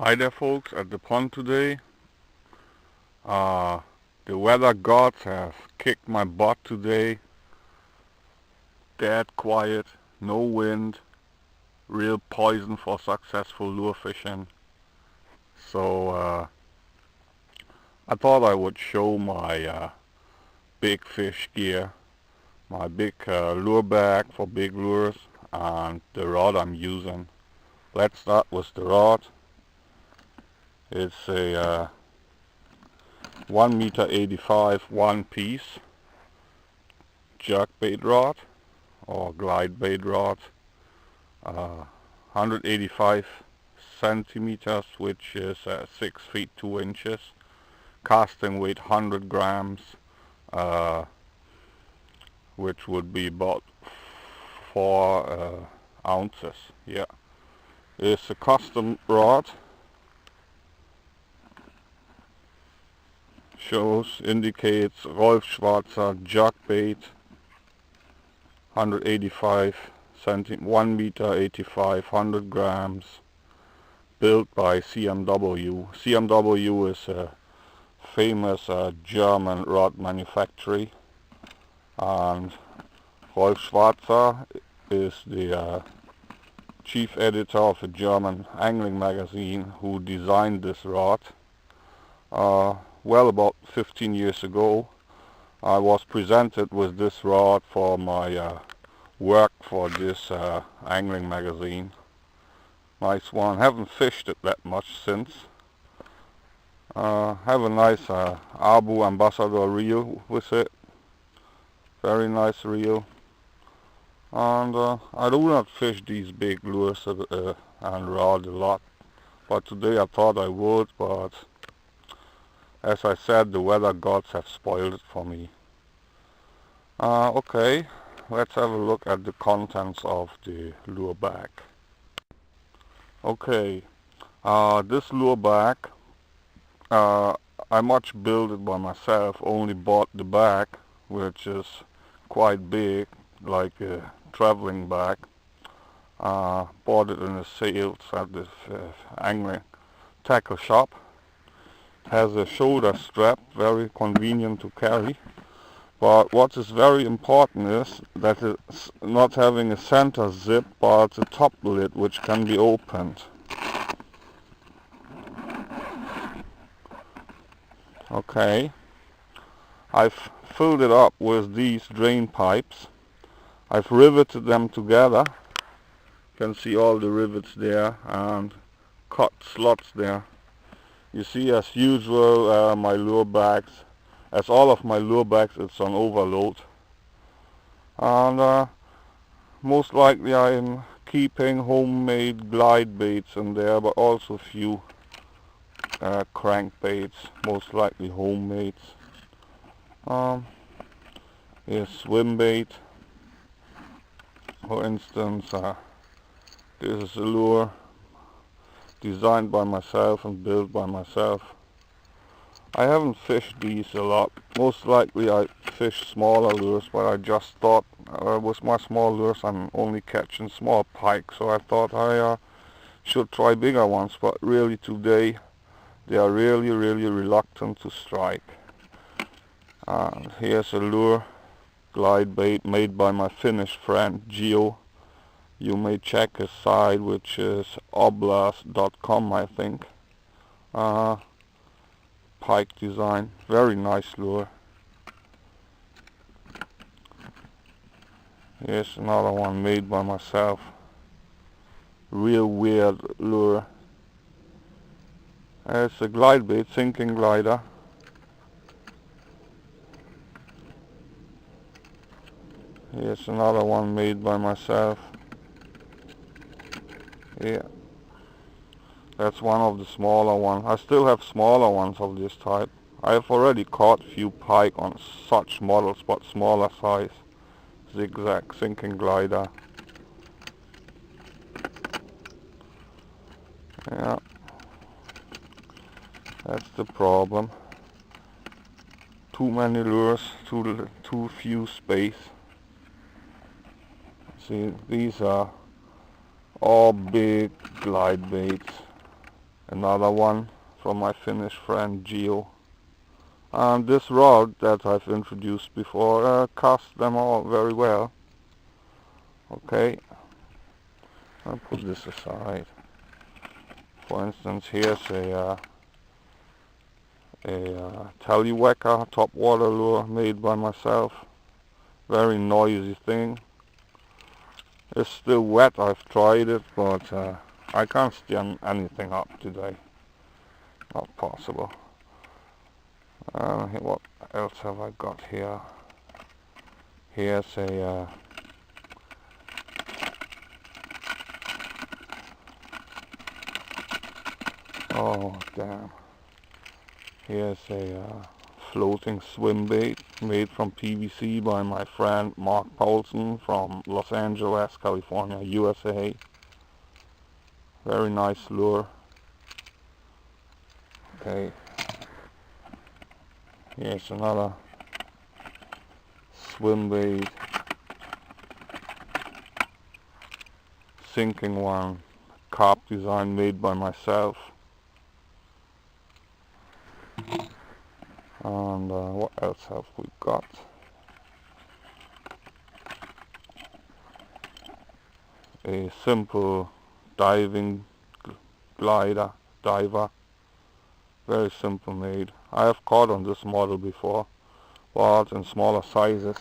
Hi there folks at the pond today. The weather gods have kicked my butt today. Dead quiet, no wind, real poison for successful lure fishing. So I thought I would show my big fish gear, my big lure bag for big lures and the rod I'm using. Let's start with the rod. It's a 1.85 m one piece jerk bait rod or glide bait rod, 185 centimeters, which is 6 feet 2 inches, casting weight 100 grams, which would be about 4 ounces. Yeah, it's a custom rod. Indicates Rolf Schwarzer jerk bait, 185 cm, 1.85 m, 100 grams, built by CMW. CMW is a famous German rod manufacturer, and Rolf Schwarzer is the chief editor of a German angling magazine who designed this rod. Well, about 15 years ago, I was presented with this rod for my work for this angling magazine. Nice one. Haven't fished it that much since. Have a nice Abu Ambassador reel with it. Very nice reel. And I do not fish these big lures and rod a lot, but today I thought I would, but as I said, the weather gods have spoiled it for me. Okay, let's have a look at the contents of the lure bag. Okay, this lure bag, I much built it by myself, only bought the bag, which is quite big, like a traveling bag. Bought it in a sales at this angling tackle shop. Has a shoulder strap, very convenient to carry. But what is very important is that it's not having a center zip, but a top lid which can be opened. Okay, I've filled it up with these drain pipes. I've riveted them together. You can see all the rivets there and cut slots there. You see, as usual, my lure bags, as all of my lure bags, it's on overload. And most likely I am keeping homemade glide baits in there, but also a few crankbaits, most likely homemade. Here's swim bait. For instance, this is a lure designed by myself and built by myself. I haven't fished these a lot. Most likely I fish smaller lures, but I just thought with my small lures I'm only catching small pike, so I thought I should try bigger ones, but really today they are really reluctant to strike. And here's a lure glide bait made by my Finnish friend Gio. You may check his site, which is oblast.com, I think. Pike design, very nice lure. Here's another one made by myself. Real weird lure. It's a glide bait, sinking glider. Here's another one made by myself. Yeah, that's one of the smaller ones. I still have smaller ones of this type. I have already caught a few pike on such models, but smaller size. Zigzag sinking glider. Yeah, that's the problem. Too many lures, too few space. See, these are all big glide baits. Another one from my Finnish friend Gio. And this rod that I've introduced before casts them all very well. Okay, I'll put this aside. For instance, here's a tallywhacker top water lure made by myself. Very noisy thing. It's still wet, I've tried it, but I can't stand anything up today. Not possible. What else have I got here? Here's a oh damn. Here's a floating swim bait made from PVC by my friend Mark Paulson from Los Angeles, California, USA. Very nice lure. Okay. Here's another swim bait. Sinking one. Carp design made by myself. And what else have we got? A simple diving diver. Very simple made. I have caught on this model before, but in smaller sizes.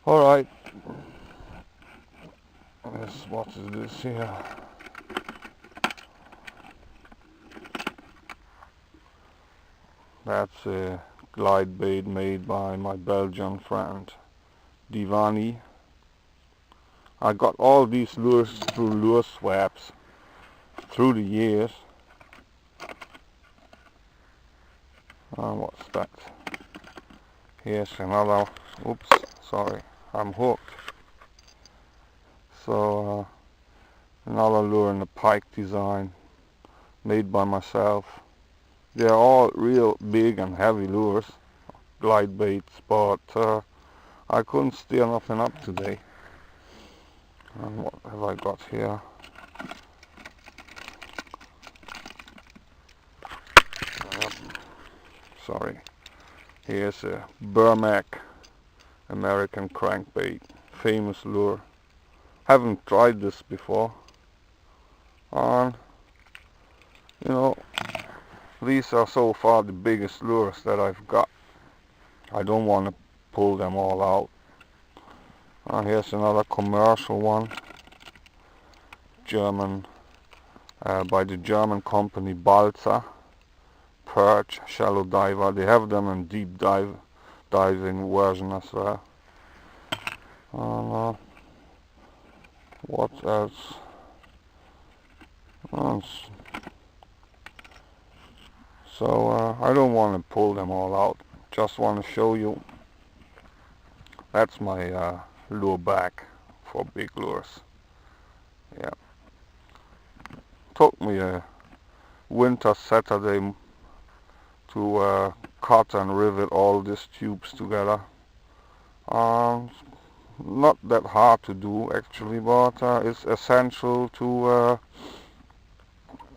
Alright. What is this here? That's a glide bait made by my Belgian friend Divani. I got all these lures through lure swaps through the years. What's that? Here's another, oops, sorry, I'm hooked. So another lure in the pike design made by myself. They're all real big and heavy lures, glide baits, but I couldn't steer nothing up today. And what have I got here? Sorry. Here's a Burmac American crankbait, famous lure. Haven't tried this before. And you know, these are so far the biggest lures that I've got. I don't want to pull them all out. Here's another commercial one. German, by the German company Balsa. Perch, shallow diver. They have them in deep diving version as well. What else? So I don't want to pull them all out. Just want to show you. That's my lure back for big lures. Yeah. Took me a winter Saturday to cut and rivet all these tubes together. Not that hard to do actually, but it's essential to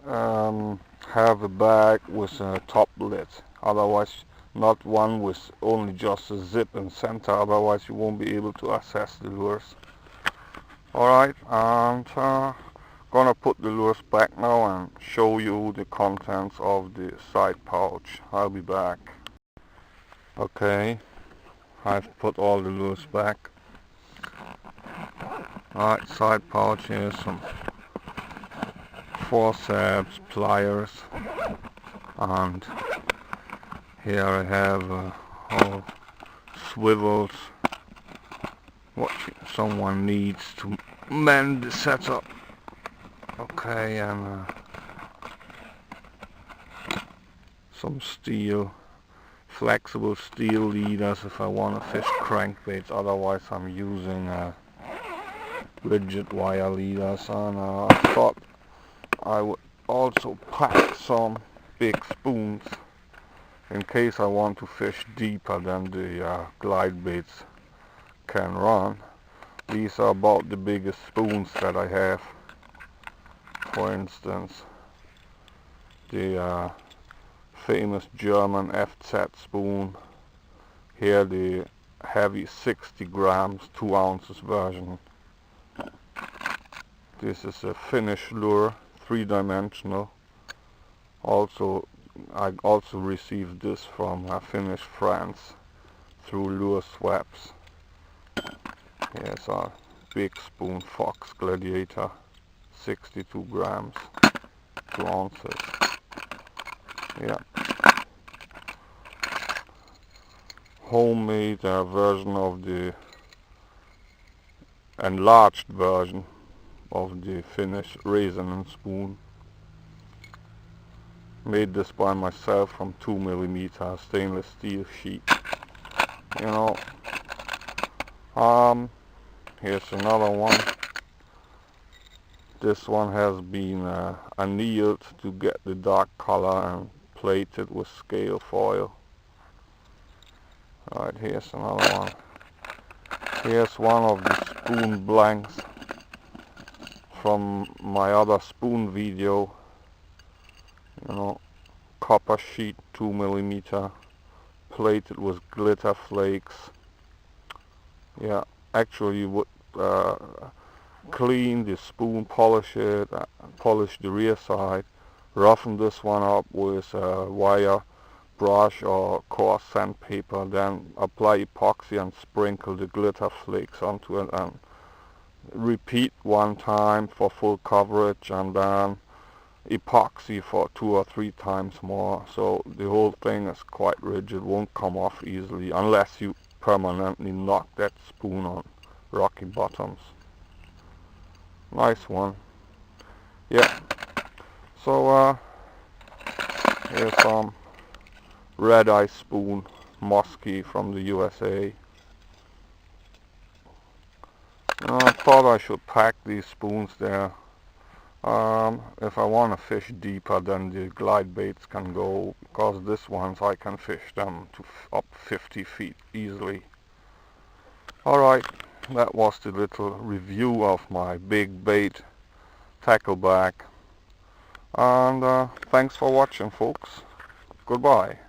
have a bag with a top lid. Otherwise, not one with only just a zip in center, otherwise you won't be able to access the lures. Alright, and gonna put the lures back now and show you the contents of the side pouch. I'll be back. Okay, I've put all the lures back. Alright, side pouch, here's some forceps, pliers, and here I have all swivels, what someone needs to mend the setup. Okay, and some steel, flexible steel leaders if I want to fish crankbaits. Otherwise I'm using rigid wire leaders, and I thought I would also pack some big spoons in case I want to fish deeper than the glide baits can run. These are about the biggest spoons that I have. For instance, the famous German Effzett spoon. Here the heavy 60 grams, 2 ounces version. This is a Finnish lure, 3-dimensional. I also received this from Finnish friends through lure swaps. Here's a big spoon Fox Gladiator, 62 grams, 2 ounces. Yeah. Homemade version of the enlarged version of the Finnish raisin spoon. Made this by myself from 2mm stainless steel sheet. You know. Here's another one. This one has been annealed to get the dark color and plated with scale foil. Right, here's another one. Here's one of the spoon blanks from my other spoon video. You know, copper sheet, 2mm, plated with glitter flakes. Yeah, actually you would clean the spoon, polish it, polish the rear side, roughen this one up with a wire brush or coarse sandpaper, then apply epoxy and sprinkle the glitter flakes onto it, and repeat 1 time for full coverage, and then epoxy for 2 or 3 times more. So the whole thing is quite rigid, won't come off easily unless you permanently knock that spoon on rocky bottoms. Nice one. Yeah. So here's some red eye spoon, musky, from the USA. I thought I should pack these spoons there. If I want to fish deeper, then the glide baits can go, because these ones I can fish them to up 50 feet easily. Alright, that was the little review of my big bait tackleback. And thanks for watching, folks. Goodbye.